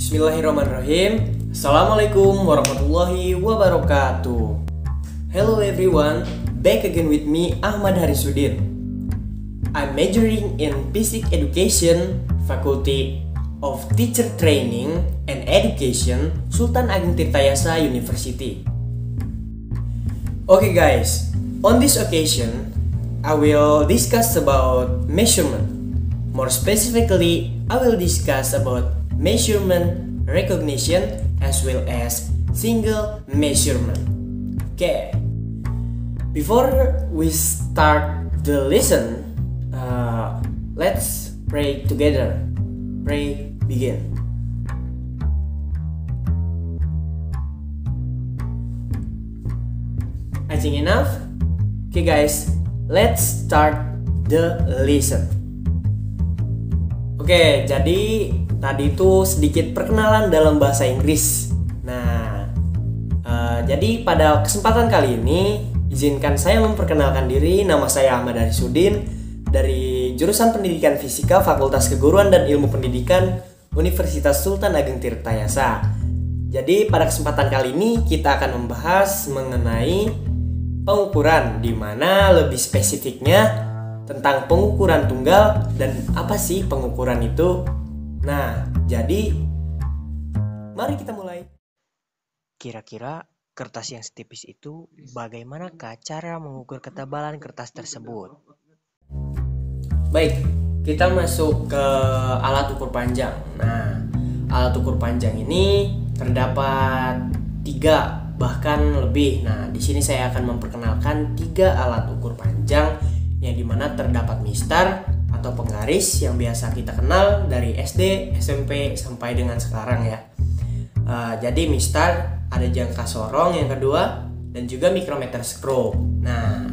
Bismillahirrahmanirrahim. Assalamualaikum warahmatullahi wabarakatuh. Hello everyone, back again with me Ahmad Harisudin. I'm majoring in Physics Education, Faculty of Teacher Training and Education, Sultan Ageng Tirtayasa University. Okay guys, on this occasion, I will discuss about measurement. More specifically, I will discuss about measurement recognition as well as single measurement. Okay, before we start the lesson, let's pray together. Pray begin. I think enough. Okay guys, let's start the lesson. Oke, jadi tadi itu sedikit perkenalan dalam bahasa Inggris. Nah, jadi pada kesempatan kali ini izinkan saya memperkenalkan diri. Nama saya Ahmad Harisudin dari jurusan Pendidikan Fisika Fakultas Keguruan dan Ilmu Pendidikan Universitas Sultan Ageng Tirtayasa. Jadi pada kesempatan kali ini kita akan membahas mengenai pengukuran, di mana lebih spesifiknya tentang pengukuran tunggal dan apa sih pengukuran itu. Nah, jadi mari kita mulai. Kira-kira kertas yang setipis itu bagaimanakah cara mengukur ketebalan kertas tersebut? Baik, kita masuk ke alat ukur panjang. Nah, alat ukur panjang ini terdapat 3 bahkan lebih. Nah, di sini saya akan memperkenalkan 3 alat ukur panjang yang dimana terdapat mistar atau penggaris yang biasa kita kenal dari SD, SMP sampai dengan sekarang ya. Jadi mistar, ada jangka sorong yang kedua, dan juga micrometer screw. Nah,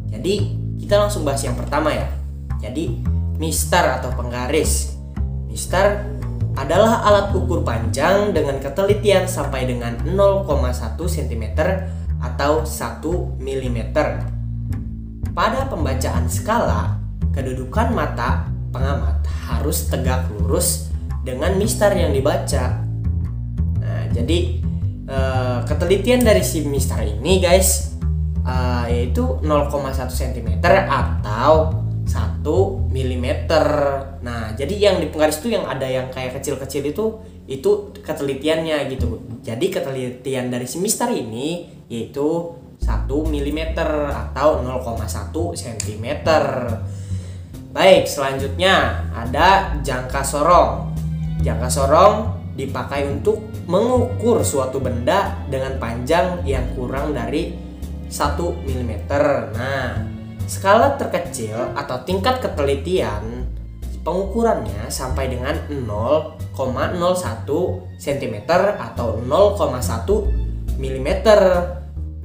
jadi kita langsung bahas yang pertama ya. Jadi mistar atau penggaris. Mistar adalah alat ukur panjang dengan ketelitian sampai dengan 0,1 cm atau 1 mm. Pada pembacaan skala, kedudukan mata pengamat harus tegak lurus dengan mistar yang dibaca. Nah, jadi ketelitian dari si mistar ini guys, yaitu 0,1 cm atau 1 mm. Nah, jadi yang di penggaris itu yang ada yang kayak kecil-kecil itu ketelitiannya gitu. Jadi ketelitian dari si mistar ini yaitu 1 mm atau 0,1 cm. Baik, selanjutnya ada jangka sorong. Jangka sorong dipakai untuk mengukur suatu benda dengan panjang yang kurang dari 1 mm. Nah, skala terkecil atau tingkat ketelitian pengukurannya sampai dengan 0,01 cm atau 0,1 mm.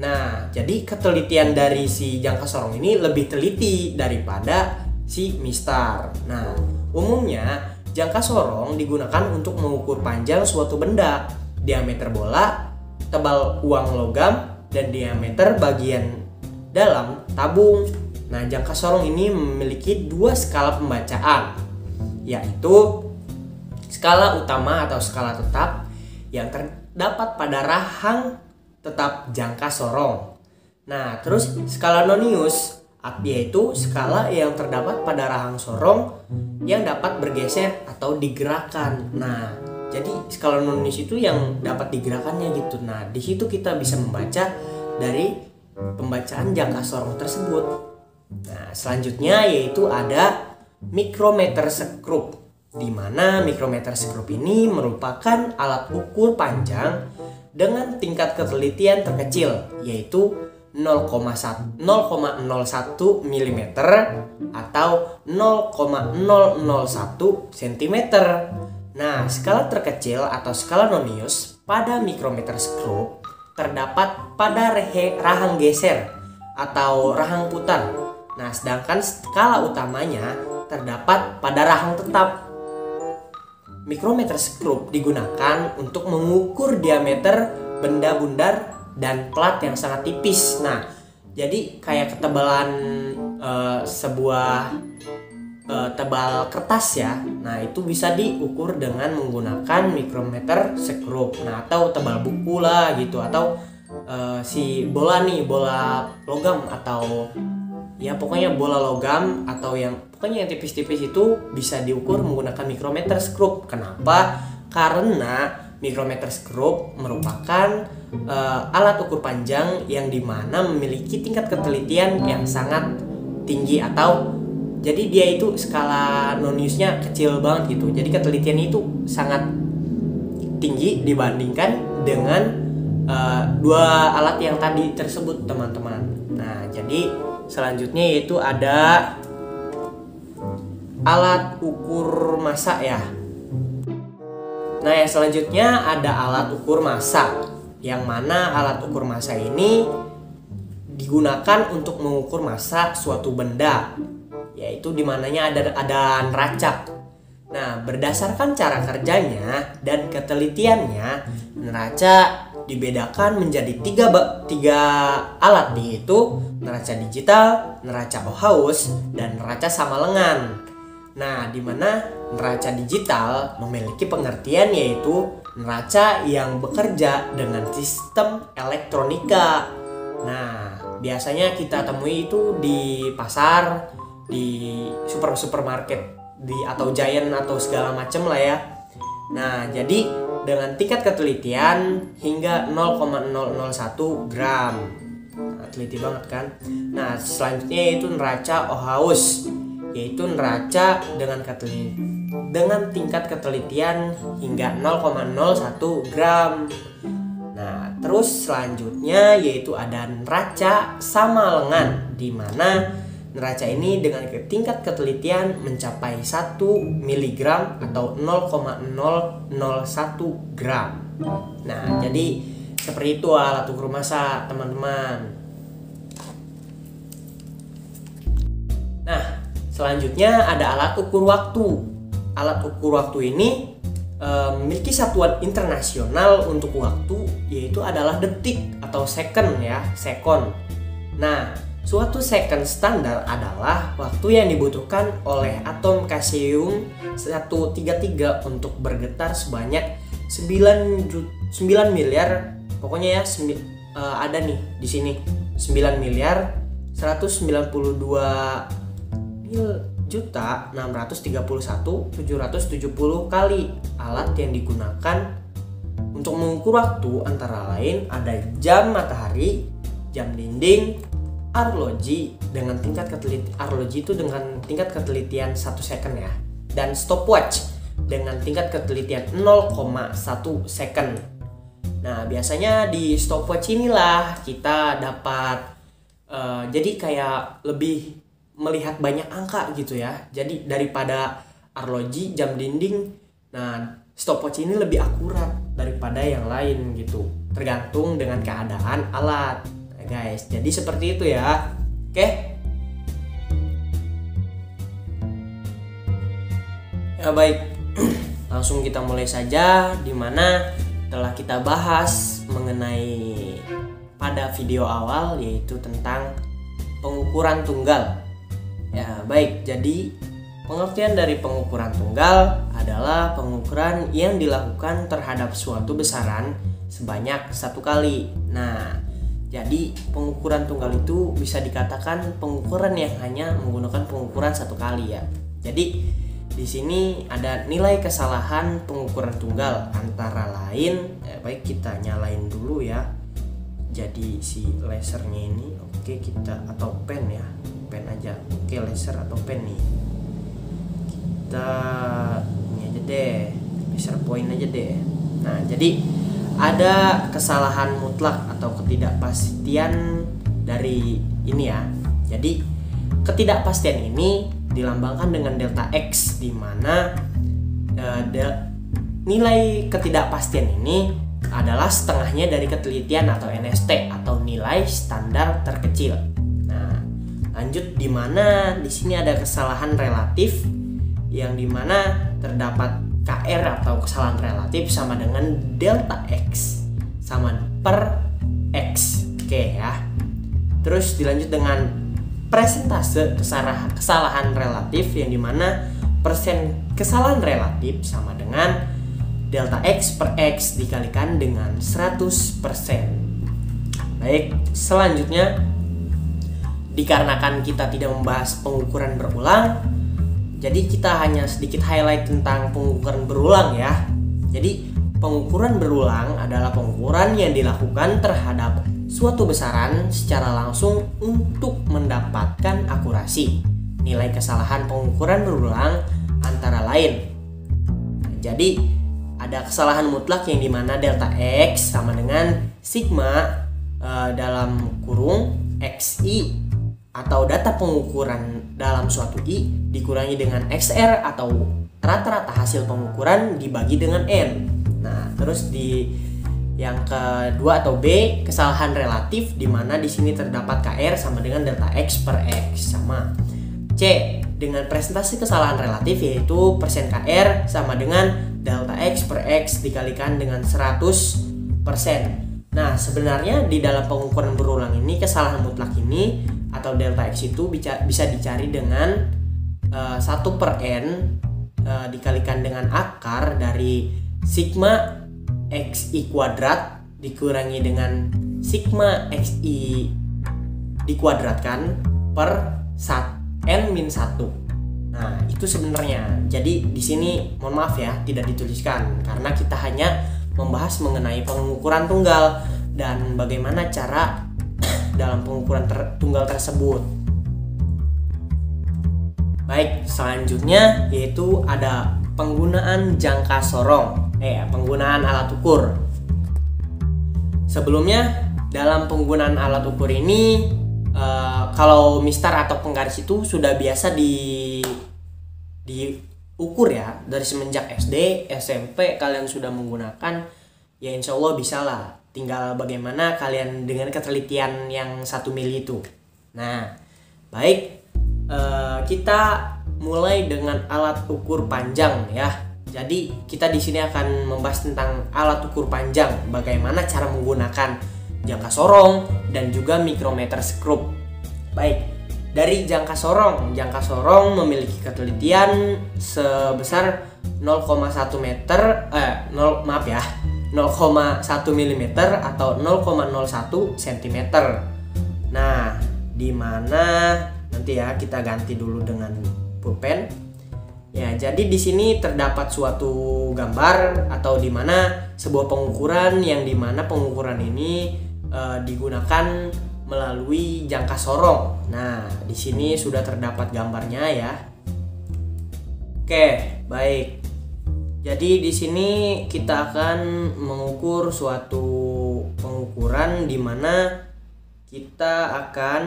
Nah, jadi ketelitian dari si jangka sorong ini lebih teliti daripada si mistar. Nah, umumnya jangka sorong digunakan untuk mengukur panjang suatu benda, diameter bola, tebal uang logam, dan diameter bagian dalam tabung. Nah, jangka sorong ini memiliki 2 skala pembacaan, yaitu skala utama atau skala tetap yang terdapat pada rahang tetap jangka sorong. Nah, terus skala nonius yaitu skala yang terdapat pada rahang sorong yang dapat bergeser atau digerakkan. Nah, jadi skala nonius itu yang dapat digerakkannya gitu. Nah, di situ kita bisa membaca dari pembacaan jangka sorong tersebut. Nah, selanjutnya yaitu ada micrometer screw, di mana micrometer screw ini merupakan alat ukur panjang dengan tingkat ketelitian terkecil, yaitu 0,01 mm atau 0,001 cm. Nah, skala terkecil atau skala nonius pada micrometer screw terdapat pada rahang geser atau rahang putar. Nah, sedangkan skala utamanya terdapat pada rahang tetap. Micrometer screw digunakan untuk mengukur diameter benda bundar dan plat yang sangat tipis. Nah, jadi kayak ketebalan sebuah tebal kertas ya. Nah, itu bisa diukur dengan menggunakan micrometer screw. Nah, atau tebal buku lah gitu, atau si bola logam, atau ya pokoknya bola logam, atau yang pokoknya yang tipis-tipis itu bisa diukur menggunakan micrometer screw. Kenapa? Karena micrometer screw merupakan alat ukur panjang yang dimana memiliki tingkat ketelitian yang sangat tinggi, atau jadi dia itu skala noniusnya kecil banget gitu. Jadi ketelitiannya itu sangat tinggi dibandingkan dengan dua alat yang tadi tersebut, teman-teman. Nah, jadi selanjutnya yaitu ada alat ukur massa ya. Nah, yang selanjutnya ada alat ukur massa, yang mana alat ukur massa ini digunakan untuk mengukur massa suatu benda, yaitu dimananya ada neraca. Nah, berdasarkan cara kerjanya dan ketelitiannya, neraca dibedakan menjadi tiga alat, yaitu neraca digital, neraca Ohaus, dan neraca sama lengan. Nah, di mana neraca digital memiliki pengertian yaitu neraca yang bekerja dengan sistem elektronika. Nah, biasanya kita temui itu di pasar, di supermarket, atau Giant atau segala macam lah ya. Nah, jadi dengan tingkat ketelitian hingga 0,001 gram. Nah, teliti banget kan. Nah, selanjutnya yaitu neraca Ohaus, yaitu neraca dengan tingkat ketelitian hingga 0,01 gram. Nah, terus selanjutnya yaitu ada neraca sama lengan, di mana neraca ini dengan tingkat ketelitian mencapai 1 mg atau 0,001 gram. Nah, jadi seperti itu alat ukur massa, teman-teman. Nah, selanjutnya ada alat ukur waktu. Alat ukur waktu ini memiliki satuan internasional untuk waktu, yaitu adalah detik atau second ya, sekon. Nah, suatu second standar adalah waktu yang dibutuhkan oleh atom kalsium 133 untuk bergetar sebanyak 9 miliar, pokoknya ya ada nih di sini 9 miliar 192.631.770 kali. Alat yang digunakan untuk mengukur waktu antara lain ada jam matahari, jam dinding, arloji dengan tingkat ketelitian 1 second ya, dan stopwatch dengan tingkat ketelitian 0,1 second. Nah, biasanya di stopwatch inilah kita dapat jadi kayak lebih melihat banyak angka gitu ya. Jadi daripada arloji, jam dinding, nah stopwatch ini lebih akurat daripada yang lain gitu, tergantung dengan keadaan alat. Guys, jadi seperti itu ya. Oke. Ya baik. Langsung kita mulai saja, dimana telah kita bahas mengenai pada video awal, yaitu tentang pengukuran tunggal. Ya baik, jadi pengertian dari pengukuran tunggal adalah pengukuran yang dilakukan terhadap suatu besaran sebanyak 1 kali. Nah, jadi pengukuran tunggal itu bisa dikatakan pengukuran yang hanya menggunakan pengukuran 1 kali ya. Jadi di sini ada nilai kesalahan pengukuran tunggal antara lain, baik kita nyalain dulu ya. Jadi si lasernya ini, oke kita, atau pen ya, pen aja. Oke, laser atau pen nih. Kita ini aja deh, laser point aja deh. Nah, jadi ada kesalahan mutlak atau ketidakpastian dari ini ya. Jadi ketidakpastian ini dilambangkan dengan delta X, di mana nilai ketidakpastian ini adalah setengahnya dari ketelitian atau NST atau nilai standar terkecil. Nah, lanjut, di mana di sini ada kesalahan relatif yang dimana terdapat KR atau kesalahan relatif sama dengan delta X sama per X. Oke ya. Terus dilanjut dengan persentase kesalahan relatif, yang dimana persen kesalahan relatif sama dengan delta X per X dikalikan dengan 100%. Baik, selanjutnya dikarenakan kita tidak membahas pengukuran berulang, jadi kita hanya sedikit highlight tentang pengukuran berulang ya. Jadi pengukuran berulang adalah pengukuran yang dilakukan terhadap suatu besaran secara langsung untuk mendapatkan akurasi. Nilai kesalahan pengukuran berulang antara lain. Jadi ada kesalahan mutlak yang dimana delta X sama dengan sigma dalam kurung XI atau data pengukuran dalam suatu I dikurangi dengan XR atau rata-rata hasil pengukuran dibagi dengan N. Nah, terus di yang kedua atau B, kesalahan relatif, di mana di sini terdapat KR sama dengan delta X per X, sama C dengan presentasi kesalahan relatif, yaitu persen KR sama dengan delta X per X dikalikan dengan 100%. Nah, sebenarnya di dalam pengukuran berulang ini, kesalahan mutlak ini atau delta X itu bisa dicari dengan 1 per N dikalikan dengan akar dari sigma XI kuadrat dikurangi dengan sigma XI dikuadratkan per N-1. Nah, itu sebenarnya. Jadi di sini mohon maaf ya, tidak dituliskan karena kita hanya membahas mengenai pengukuran tunggal dan bagaimana cara dalam pengukuran tunggal tersebut. Baik, selanjutnya yaitu ada penggunaan jangka sorong. Penggunaan alat ukur. Sebelumnya dalam penggunaan alat ukur ini kalau mistar atau penggaris itu sudah biasa diukur ya, dari semenjak SD, SMP kalian sudah menggunakan, ya insya Allah bisa lah. Tinggal bagaimana kalian dengan ketelitian yang 1 mili itu. Nah, baik, kita mulai dengan alat ukur panjang ya. Jadi kita di sini akan membahas tentang alat ukur panjang, bagaimana cara menggunakan jangka sorong dan juga mikrometer skrup. Baik, dari jangka sorong memiliki ketelitian sebesar 0,1 meter 0,1 mm atau 0,01 cm. Nah, di mana nanti ya kita ganti dulu dengan pulpen. Ya, jadi di sini terdapat suatu gambar atau di mana sebuah pengukuran yang di mana pengukuran ini digunakan melalui jangka sorong. Nah, di sini sudah terdapat gambarnya ya. Oke, baik. Jadi di sini kita akan mengukur suatu pengukuran di mana kita akan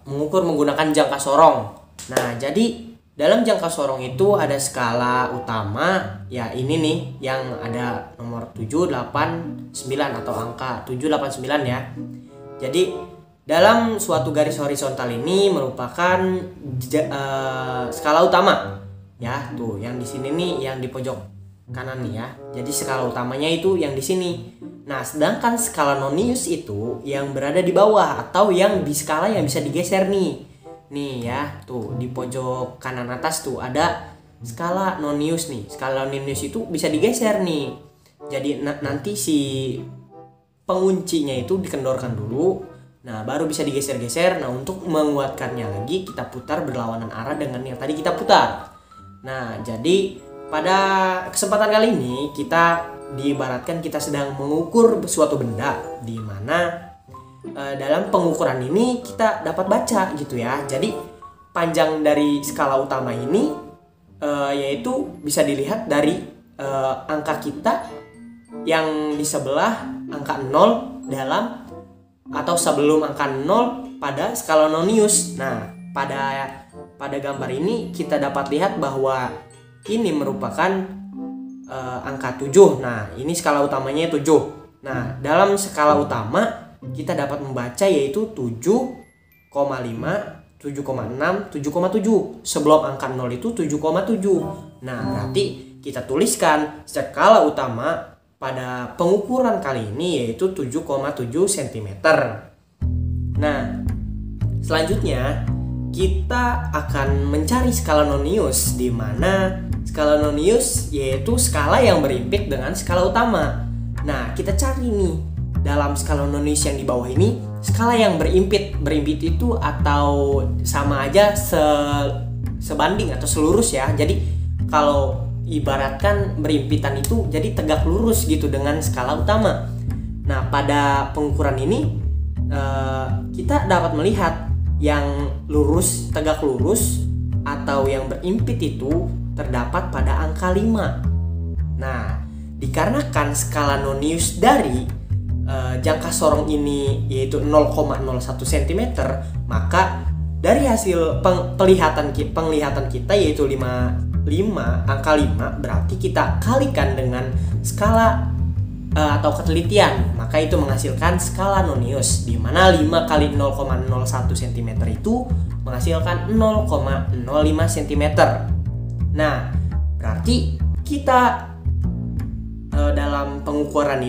mengukur menggunakan jangka sorong. Nah, jadi dalam jangka sorong itu ada skala utama, ya ini nih yang ada nomor 7, 8, 9 atau angka 7, 8, 9 ya. Jadi dalam suatu garis horizontal ini merupakan skala utama. Ya, tuh yang di sini nih, yang di pojok kanan nih ya. Jadi skala utamanya itu yang di sini. Nah, sedangkan skala nonius itu yang berada di bawah atau yang di skala yang bisa digeser nih. Nih ya, tuh di pojok kanan atas tuh ada skala nonius nih. Skala nonius itu bisa digeser nih. Jadi nanti si penguncinya itu dikendorkan dulu. Nah, baru bisa digeser-geser. Nah, untuk menguatkannya lagi kita putar berlawanan arah dengan yang tadi kita putar. Nah, jadi pada kesempatan kali ini kita diibaratkan kita sedang mengukur suatu benda, di mana dalam pengukuran ini kita dapat baca gitu ya. Jadi panjang dari skala utama ini yaitu bisa dilihat dari angka kita yang di sebelah angka 0 dalam atau sebelum angka 0 pada skala nonius. Nah, pada gambar ini kita dapat lihat bahwa ini merupakan angka 7. Nah, ini skala utamanya 7. Nah, dalam skala utama kita dapat membaca yaitu 7,5, 7,6, 7,7. Sebelum angka 0 itu 7,7. Nah, berarti kita tuliskan skala utama pada pengukuran kali ini yaitu 7,7 cm. Nah, selanjutnya kita akan mencari skala nonius, di mana skala nonius yaitu skala yang berimpit dengan skala utama. Nah, kita cari nih dalam skala nonius yang di bawah ini skala yang berimpit. Berimpit itu atau sama aja sebanding atau selurus ya. Jadi kalau ibaratkan berimpitan itu jadi tegak lurus gitu dengan skala utama. Nah, pada pengukuran ini kita dapat melihat yang lurus, tegak lurus atau yang berimpit itu terdapat pada angka 5. Nah, dikarenakan skala nonius dari jangka sorong ini yaitu 0,01 cm, maka dari hasil penglihatan kita yaitu 5, angka 5 berarti kita kalikan dengan skala atau ketelitian, maka itu menghasilkan skala nonius, di mana 5 kali 0,01 cm itu menghasilkan 0,05 cm. Nah, berarti kita dalam pengukuran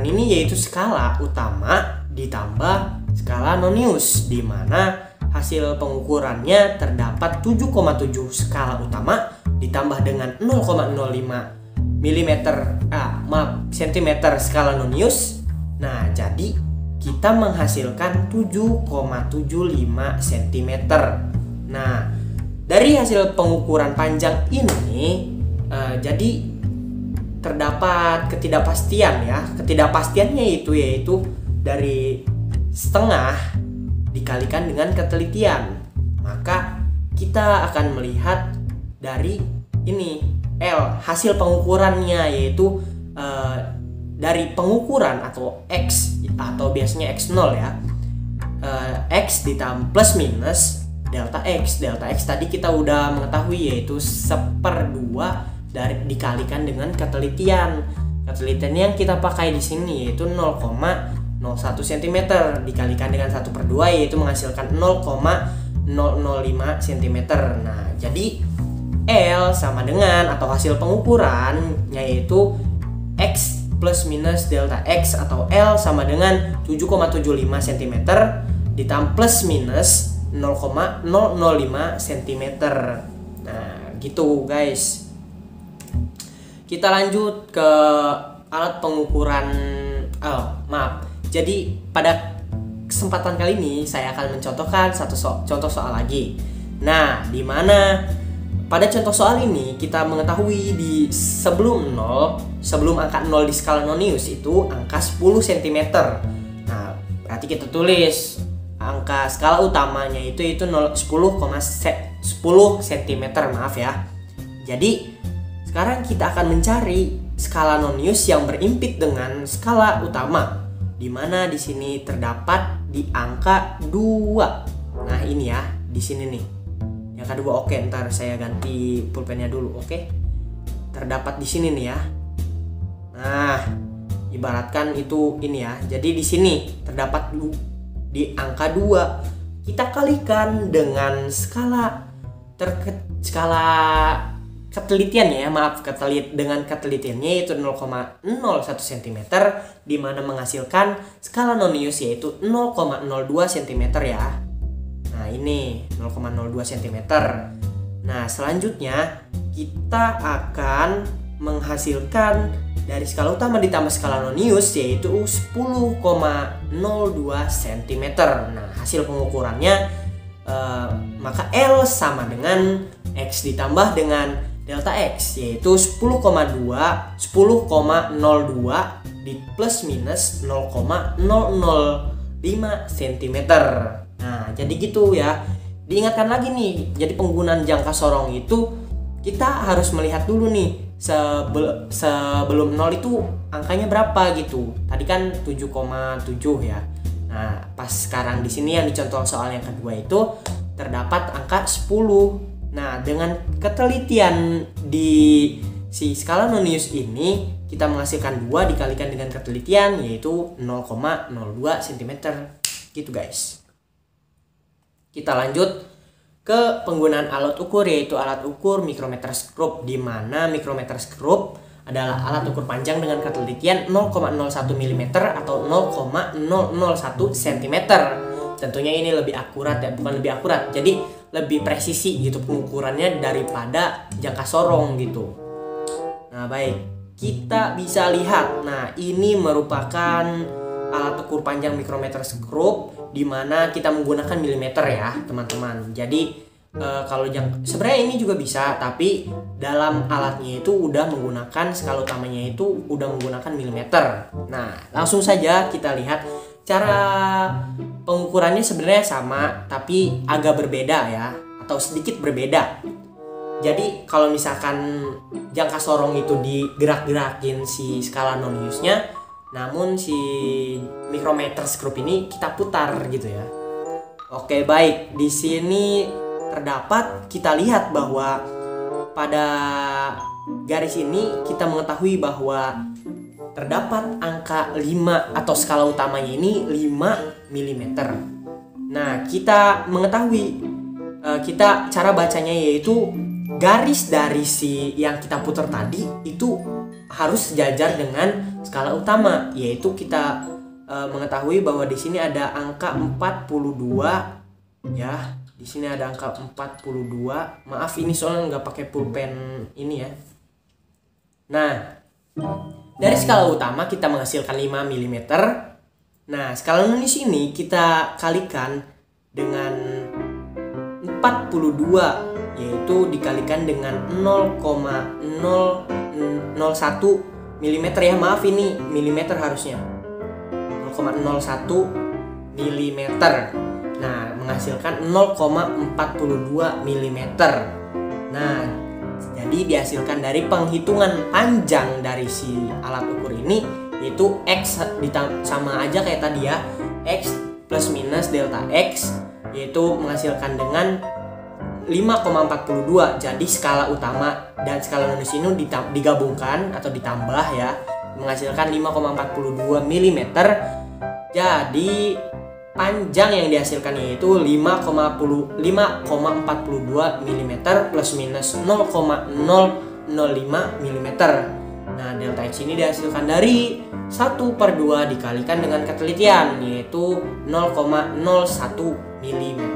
ini yaitu skala utama ditambah skala nonius, di mana hasil pengukurannya terdapat 7,7 skala utama ditambah dengan 0,05 cm skala nonius. Nah, jadi kita menghasilkan 7,75 cm. Nah, dari hasil pengukuran panjang ini jadi terdapat ketidakpastian ya. Ketidakpastiannya yaitu dari setengah dikalikan dengan ketelitian. Maka kita akan melihat dari ini L, hasil pengukurannya yaitu dari pengukuran atau X atau biasanya X0 ya, X ditambah plus minus delta X. Delta X tadi kita udah mengetahui yaitu 1/2 dari dikalikan dengan ketelitian. Ketelitian yang kita pakai di sini yaitu 0,01 cm dikalikan dengan 1/2 yaitu menghasilkan 0,005 cm. Nah, jadi L sama dengan atau hasil pengukurannya yaitu X plus minus delta X atau L sama dengan 7,75 cm ditambah plus minus 0,005 cm. Nah, gitu guys. Kita lanjut ke alat pengukuran. Jadi pada kesempatan kali ini saya akan mencontohkan contoh soal lagi. Nah, di mana pada contoh soal ini kita mengetahui di sebelum angka 0 di skala nonius itu angka 10 cm. Nah, berarti kita tulis angka skala utamanya itu 10 cm, maaf ya. Jadi sekarang kita akan mencari skala nonius yang berimpit dengan skala utama, di mana di sini terdapat di angka 2. Nah, ini ya, di sini nih. Yang kedua, oke, ntar saya ganti pulpennya dulu, oke. Terdapat di sini nih ya. Nah, ibaratkan itu ini ya. Jadi di sini terdapat di angka 2. Kita kalikan dengan skala ketelitiannya ya, dengan ketelitiannya yaitu 0,01 cm, di mana menghasilkan skala nonius yaitu 0,02 cm ya. Nah, ini 0,02 cm. Nah, selanjutnya kita akan menghasilkan dari skala utama ditambah skala nonius yaitu 10,02 cm. Nah, hasil pengukurannya maka L sama dengan X ditambah dengan delta X yaitu 10,02 di plus minus 0,005 cm. Nah, jadi gitu ya. Diingatkan lagi nih, jadi penggunaan jangka sorong itu kita harus melihat dulu nih sebelum 0 itu angkanya berapa gitu. Tadi kan 7,7 ya. Nah, pas sekarang di sini yang dicontoh soal yang kedua itu terdapat angka 10. Nah, dengan ketelitian di si skala nonius ini kita menghasilkan 2 dikalikan dengan ketelitian yaitu 0,02 cm. Gitu guys. Kita lanjut ke penggunaan alat ukur yaitu alat ukur mikrometer skrup, di mana mikrometer skrup adalah alat ukur panjang dengan ketelitian 0,01 mm atau 0,001 cm. Tentunya ini lebih akurat ya, bukan lebih akurat, jadi lebih presisi gitu pengukurannya daripada jangka sorong gitu. Nah baik, kita bisa lihat, nah ini merupakan alat ukur panjang micrometer scope di mana kita menggunakan milimeter ya teman-teman. Jadi kalau sebenarnya ini juga bisa, tapi dalam alatnya itu udah menggunakan skala utamanya itu udah menggunakan milimeter. Nah langsung saja kita lihat cara pengukurannya sebenarnya sama, tapi agak berbeda ya, atau sedikit berbeda. Jadi kalau misalkan jangka sorong itu digerak-gerakin si skala Noniusnya, namun si micrometer scope ini kita putar gitu ya. Oke baik, di sini terdapat, kita lihat bahwa pada garis ini kita mengetahui bahwa terdapat angka 5 atau skala utamanya ini 5 mm. Nah kita mengetahui cara bacanya yaitu garis dari si yang kita putar tadi itu harus sejajar dengan skala utama, yaitu kita mengetahui bahwa di sini ada angka 42 ya. Di sini ada angka 42. Maaf ini soalnya nggak pakai pulpen ini ya. Nah, dari skala utama kita menghasilkan 5 mm. Nah, skala Nonius ini kita kalikan dengan 42, yaitu dikalikan dengan 0,001 mm ya. Maaf ini milimeter harusnya. 0,01 mm. Nah, menghasilkan 0,42 mm. Nah, jadi dihasilkan dari penghitungan panjang dari si alat ukur ini, yaitu X sama aja kayak tadi ya, X plus minus delta X, yaitu menghasilkan dengan 5,42. Jadi skala utama dan skala Nonius ini digabungkan atau ditambah ya, menghasilkan 5,42 mm. Jadi panjang yang dihasilkan yaitu 5,42 mm plus minus 0,005 mm. Nah, delta X ini dihasilkan dari 1/2 dikalikan dengan ketelitian, yaitu 0,01 mm.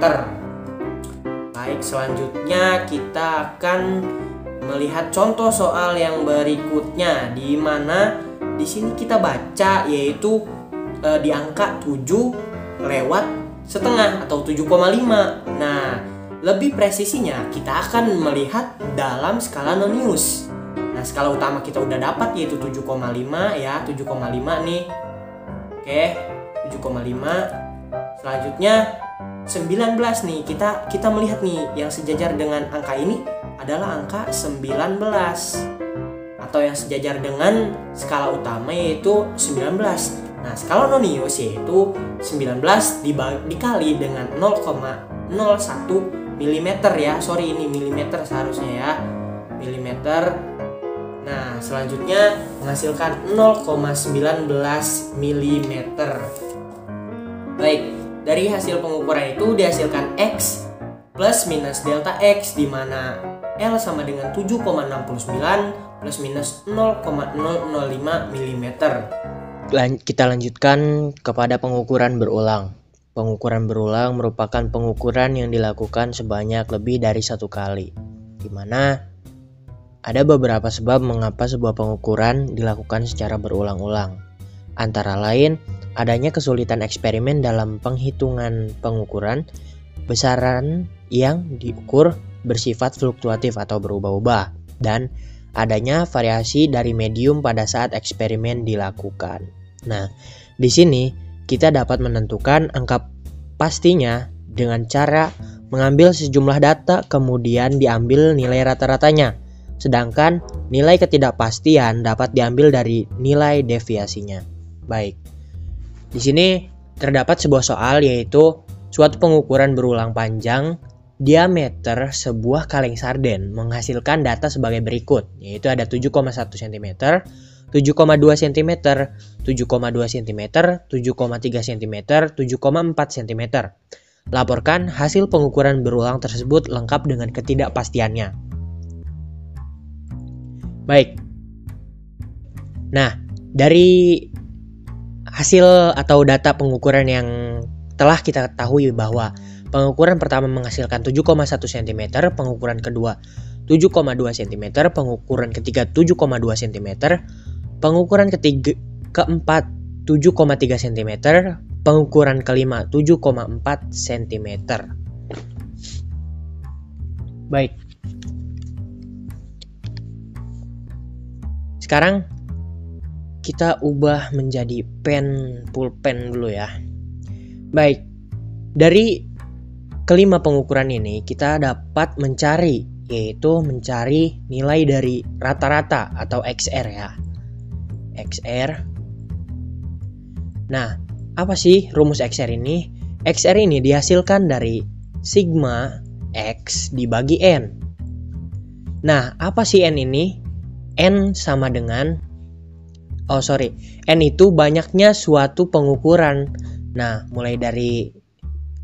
Baik, selanjutnya kita akan melihat contoh soal yang berikutnya, di mana di sini kita baca yaitu di angka 7 lewat setengah atau 7,5. Nah, lebih presisinya kita akan melihat dalam skala Nonius. Nah, skala utama kita udah dapat yaitu 7,5 ya, 7,5 nih. Oke, 7,5. Selanjutnya 19 nih. Kita melihat nih yang sejajar dengan angka ini adalah angka 19 atau yang sejajar dengan skala utama yaitu 19. Nah, skala Nonius yaitu 19 dikali dengan 0,01 mm ya. Sorry, ini milimeter seharusnya ya. Milimeter. Nah, selanjutnya menghasilkan 0,19 mm. Baik, dari hasil pengukuran itu dihasilkan X plus minus delta X, di mana L sama dengan 7,69 plus minus 0,005 mm. Kita lanjutkan kepada pengukuran berulang. Pengukuran berulang merupakan pengukuran yang dilakukan sebanyak lebih dari satu kali, di mana ada beberapa sebab mengapa sebuah pengukuran dilakukan secara berulang-ulang. Antara lain, adanya kesulitan eksperimen dalam penghitungan pengukuran, besaran yang diukur bersifat fluktuatif atau berubah-ubah, dan adanya variasi dari medium pada saat eksperimen dilakukan. Nah, di sini kita dapat menentukan angka pastinya dengan cara mengambil sejumlah data kemudian diambil nilai rata-ratanya. Sedangkan nilai ketidakpastian dapat diambil dari nilai deviasinya. Baik. Di sini terdapat sebuah soal yaitu suatu pengukuran berulang panjang diameter sebuah kaleng sarden menghasilkan data sebagai berikut, yaitu ada 7,1 cm, 7,2 cm, 7,2 cm, 7,3 cm, 7,4 cm. Laporkan hasil pengukuran berulang tersebut lengkap dengan ketidakpastiannya. Baik, Nah, dari hasil atau data pengukuran yang telah kita ketahui bahwa pengukuran pertama menghasilkan 7,1 cm, pengukuran kedua 7,2 cm, pengukuran ketiga 7,2 cm, pengukuran keempat 7,3 cm, pengukuran kelima 7,4 cm. Baik. Sekarang kita ubah menjadi pulpen dulu ya. Baik. Dari kelima pengukuran ini kita dapat mencari nilai dari rata-rata atau XR ya. XR. Nah, apa sih rumus XR ini? XR ini dihasilkan dari sigma X dibagi N. Nah, apa sih N ini? N sama dengan N itu banyaknya suatu pengukuran. Nah, mulai dari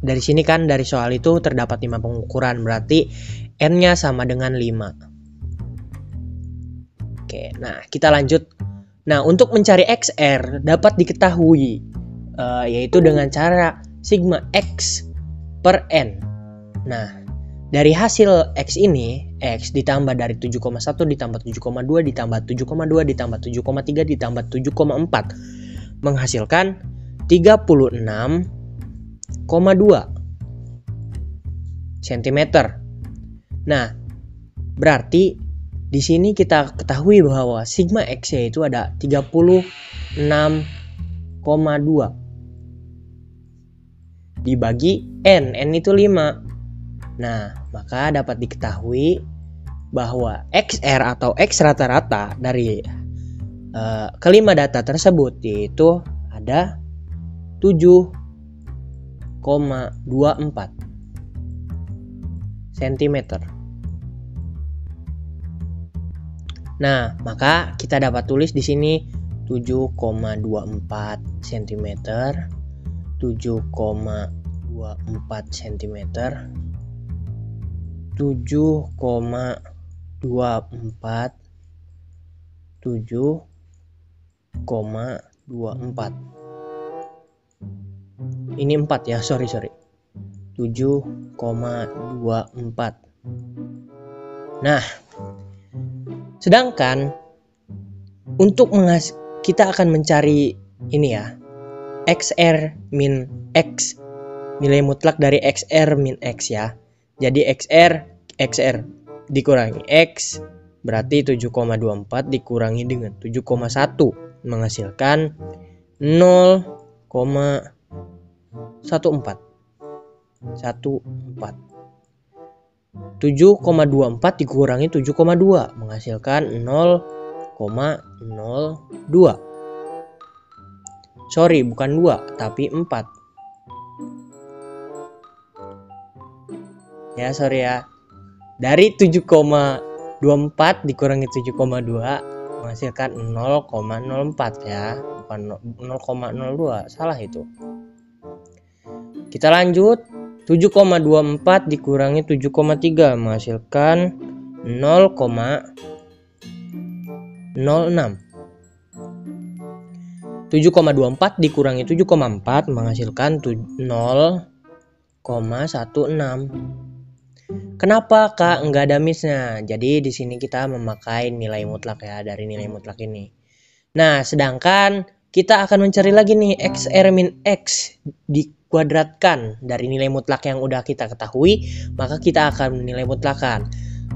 sini kan, dari soal itu terdapat 5 pengukuran, berarti N-nya sama dengan 5. Oke, nah kita lanjut. Nah, untuk mencari XR dapat diketahui yaitu dengan cara sigma X per N. Nah, dari hasil X ini, X ditambah dari 7,1 ditambah 7,2 ditambah 7,2 ditambah 7,3 ditambah 7,4 menghasilkan 36,2 cm. Nah, berarti di sini kita ketahui bahwa sigma X itu ada 36,2 dibagi N. N itu 5. Nah, maka dapat diketahui bahwa XR atau X rata-rata dari kelima data tersebut yaitu ada 7,24 cm. Nah, maka kita dapat tulis di sini 7,24 cm, 7,24 cm, 7,24, 7,24. Ini 4 ya, sorry. 7,24. Nah, sedangkan untuk kita akan mencari ini ya, XR min X, nilai mutlak dari XR min X ya. Jadi XR dikurangi X berarti 7,24 dikurangi dengan 7,1 menghasilkan 0,14. 7,24 dikurangi 7,2 menghasilkan 0,02. Sorry, bukan 2 tapi 4. Ya, sorry ya. Dari 7,24 dikurangi 7,2 menghasilkan 0,04 ya, bukan 0,02. Salah itu. Kita lanjut. 7,24 dikurangi 7,3 menghasilkan 0,06. 7,24 dikurangi 7,4 menghasilkan 0,16. Kenapa Kak enggak ada miss-nya? Jadi di sini kita memakai nilai mutlak ya, dari nilai mutlak ini. Nah, sedangkan kita akan mencari lagi nih XR min X dikuadratkan dari nilai mutlak yang udah kita ketahui, maka kita akan menilai mutlakan.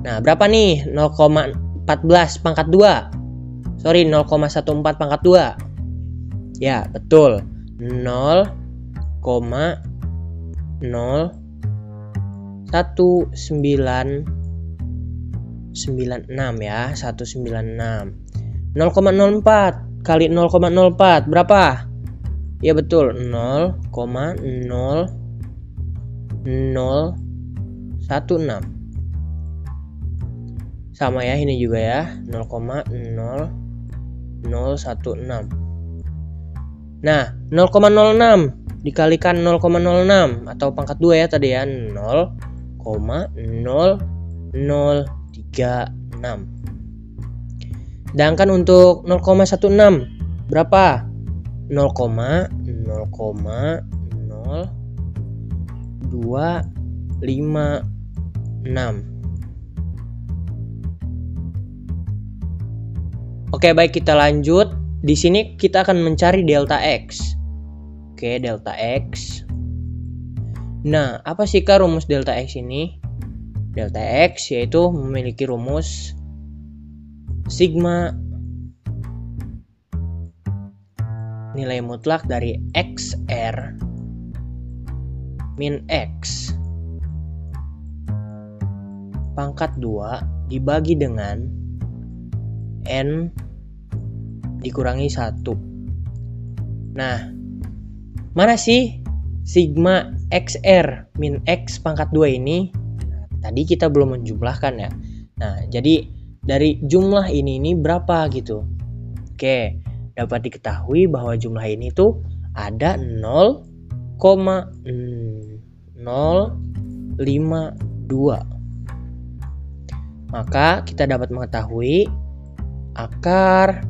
Nah, berapa nih? 0,14 pangkat 2. Sorry, 0,14 pangkat 2. Ya, betul. 0,1996 ya, 196. 0,04 kali 0,04 berapa? Ya betul, 0,0016. Sama ya, ini juga ya, 0,0016. Nah, 0,06 dikalikan 0,06 atau pangkat 2 ya tadi ya, 0,0036. Sedangkan untuk 0,16 berapa? 0,0,0256. Oke, baik, kita lanjut. Di sini kita akan mencari delta X. Oke, delta X. Nah, apa sih Kak rumus delta X ini? Delta X yaitu memiliki rumus sigma nilai mutlak dari XR min X pangkat 2 dibagi dengan N dikurangi 1. Nah, mana sih sigma XR min X pangkat 2 ini? Tadi kita belum menjumlahkan ya. Nah, jadi dari jumlah ini berapa gitu? Oke, dapat diketahui bahwa jumlah ini tuh ada 0,052. Maka kita dapat mengetahui akar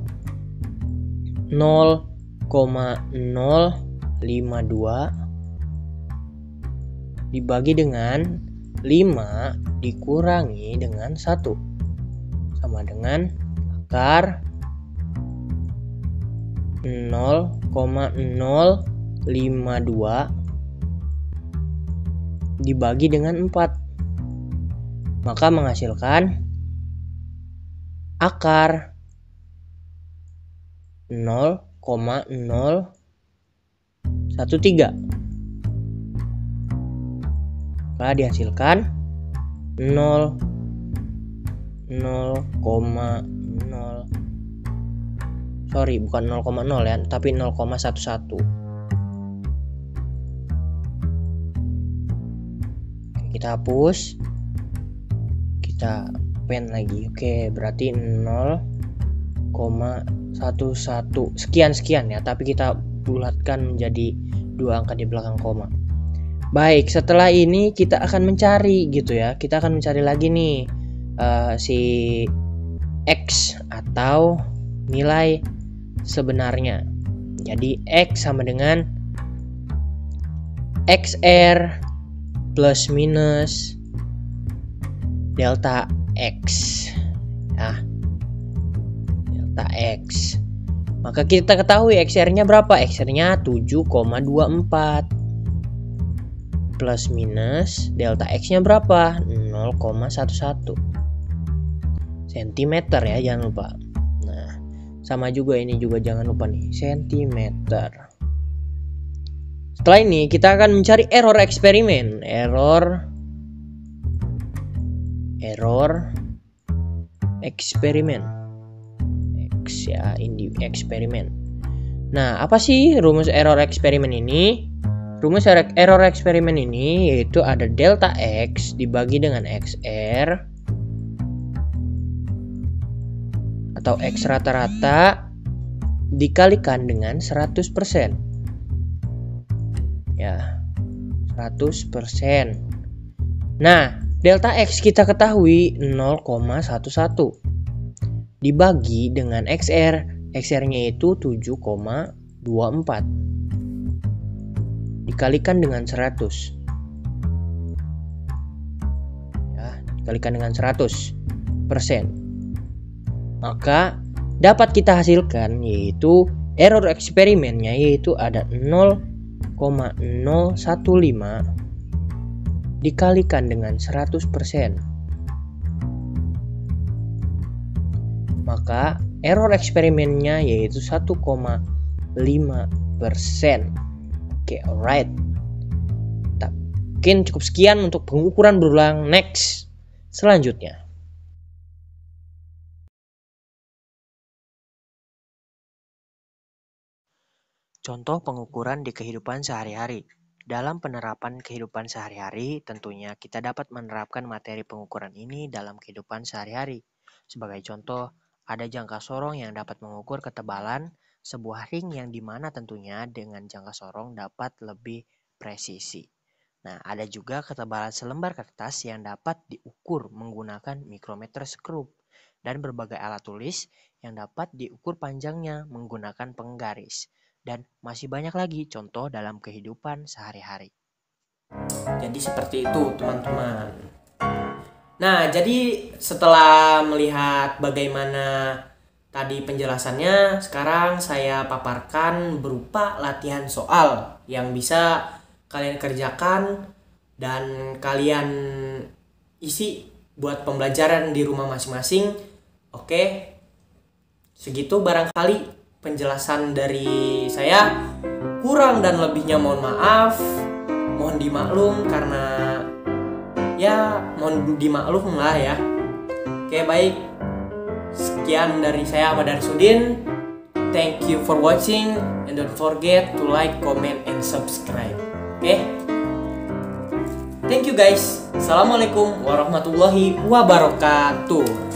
0,052 dibagi dengan 5 dikurangi dengan 1 sama dengan akar 0,052 dibagi dengan 4. Maka menghasilkan akar 0,013. Maka dihasilkan 0,0 bukan 0,0 ya, tapi 0,11. Kita hapus, kita pen lagi. Oke, berarti 0,11 sekian ya, tapi kita bulatkan menjadi 2 angka di belakang koma. Baik, setelah ini kita akan mencari gitu ya. Kita akan mencari lagi nih si X atau nilai sebenarnya. Jadi X sama dengan XR plus minus delta X ya, delta X. Maka kita ketahui XR-nya berapa? XR-nya 7,24 plus minus delta X-nya berapa? 0,11 cm ya, jangan lupa. Nah, sama juga ini juga jangan lupa nih, sentimeter. Setelah ini kita akan mencari error eksperimen. Error eksperimen. X ya, ini eksperimen. Nah, apa sih rumus error eksperimen ini? Rumus error eksperimen ini yaitu ada delta X dibagi dengan XR atau X rata-rata dikalikan dengan 100%. Ya, 100%. Nah, delta X kita ketahui 0,11 dibagi dengan XR. XR-nya itu 7,24 dikalikan dengan 100. Ya, dikalikan dengan 100%. Maka dapat kita hasilkan yaitu error eksperimennya yaitu ada 0,015 dikalikan dengan 100%. Maka error eksperimennya yaitu 1,5%. Oke, alright. Mungkin cukup sekian untuk pengukuran berulang. Next, selanjutnya. Contoh pengukuran di kehidupan sehari-hari. Dalam penerapan kehidupan sehari-hari, tentunya kita dapat menerapkan materi pengukuran ini dalam kehidupan sehari-hari. Sebagai contoh, ada jangka sorong yang dapat mengukur ketebalan sebuah ring yang dimana tentunya dengan jangka sorong dapat lebih presisi. Nah, ada juga ketebalan selembar kertas yang dapat diukur menggunakan mikrometer skrup. dan berbagai alat tulis yang dapat diukur panjangnya menggunakan penggaris. Dan masih banyak lagi contoh dalam kehidupan sehari-hari. Jadi seperti itu teman-teman. Nah, jadi setelah melihat bagaimana tadi penjelasannya, sekarang saya paparkan berupa latihan soal yang bisa kalian kerjakan dan kalian isi buat pembelajaran di rumah masing-masing. Oke, segitu barangkali penjelasan dari saya. Kurang dan lebihnya mohon maaf, mohon dimaklum karena ya mohon dimaklum lah ya. Oke, baik. Sekian dari saya Ahmad Arsudin. Thank you for watching and don't forget to like, comment, and subscribe. Oke. Thank you guys. Assalamualaikum warahmatullahi wabarakatuh.